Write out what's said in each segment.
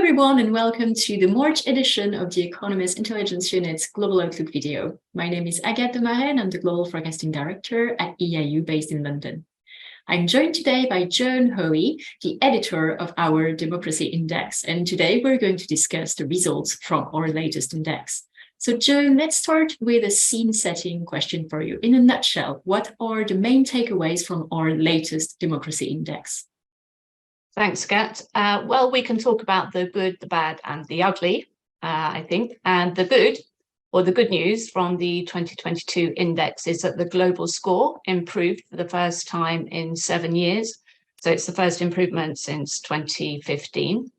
everyone, and welcome to the March edition of The Economist Intelligence Unit's Global Outlook video. My name is Agathe Demarais, and I'm the Global Forecasting Director at EIU based in London. I'm joined today by Joan Hoey, the editor of our Democracy Index, and today we're going to discuss the results from our latest index. So Joan, let's start with a scene-setting question for you. In a nutshell, what are the main takeaways from our latest Democracy Index? Thanks, Gat. Well, we can talk about the good, the bad, and the ugly, I think. And the good news from the 2022 index is that the global score improved for the first time in 7 years. So it's the first improvement since 2015.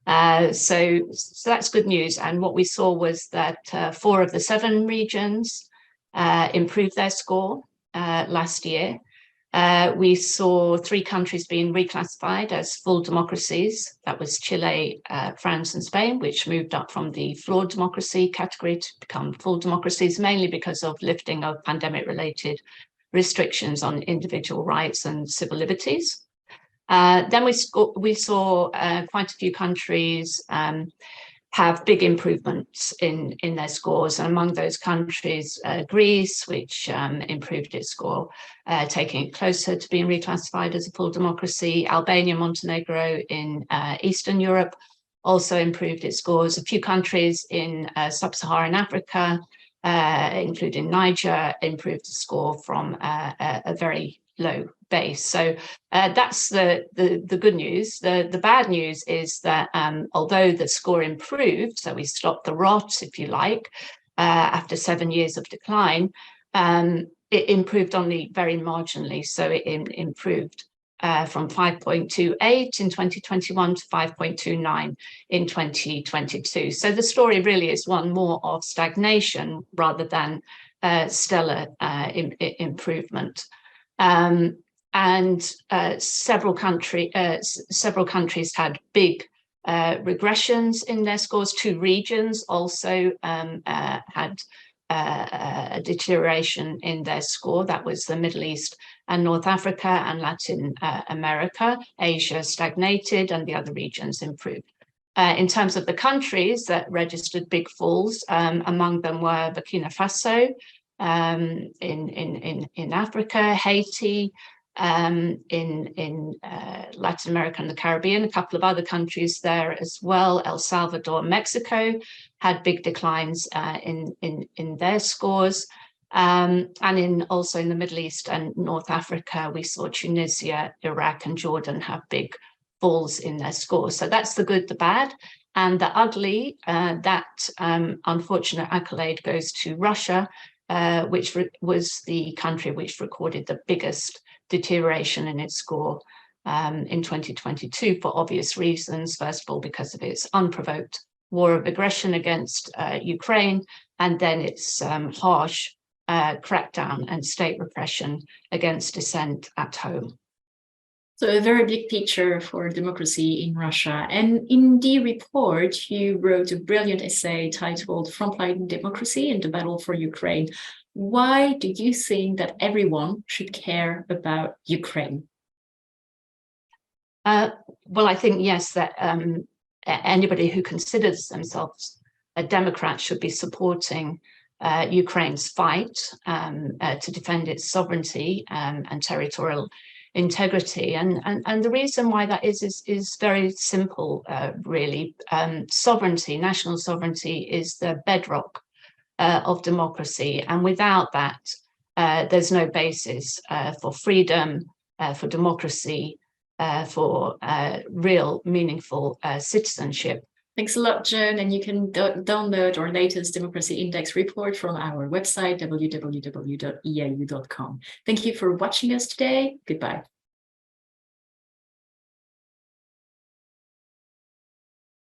So that's good news. And what we saw was that 4 of the 7 regions improved their score last year. We saw 3 countries being reclassified as full democracies. That was Chile, France, and Spain, which moved up from the flawed democracy category to become full democracies, mainly because of lifting of pandemic-related restrictions on individual rights and civil liberties. Then we saw quite a few countries have big improvements in their scores. And among those countries, Greece, which improved its score, taking it closer to being reclassified as a full democracy. Albania, Montenegro in Eastern Europe also improved its scores. A few countries in sub-Saharan Africa, including Niger, improved the score from a very low base. So that's the good news. The bad news is that although the score improved, so we stopped the rot, if you like, after 7 years of decline, it improved only very marginally. So it improved from 5.28 in 2021 to 5.29 in 2022. So the story really is one more of stagnation rather than stellar improvement. Several countries had big regressions in their scores. 2 regions also had a deterioration in their score. That was the Middle East and North Africa and Latin America. Asia stagnated and the other regions improved. In terms of the countries that registered big falls, among them were Burkina Faso in Africa, Haiti, in Latin America and the Caribbean, a couple of other countries there as well. El Salvador, Mexico had big declines in their scores. And also in the Middle East and North Africa, we saw Tunisia, Iraq, and Jordan have big falls in their scores. So that's the good, the bad. And the ugly, that unfortunate accolade goes to Russia, which was the country which recorded the biggest deterioration in its score in 2022 for obvious reasons. First of all, because of its unprovoked war of aggression against Ukraine, and then its harsh crackdown and state repression against dissent at home. So a very big picture for democracy in Russia. And in the report, you wrote a brilliant essay titled Frontline Democracy in the Battle for Ukraine. Why do you think that everyone should care about Ukraine? Well, I think, yes, that anybody who considers themselves a Democrat should be supporting Ukraine's fight to defend its sovereignty and territorial integrity. And the reason why that is very simple, really. Sovereignty, national sovereignty, is the bedrock of democracy. And without that, there's no basis for freedom, for democracy, for real, meaningful citizenship. Thanks a lot, Joan. And you can download our latest Democracy Index report from our website, www.eiu.com. Thank you for watching us today. Goodbye.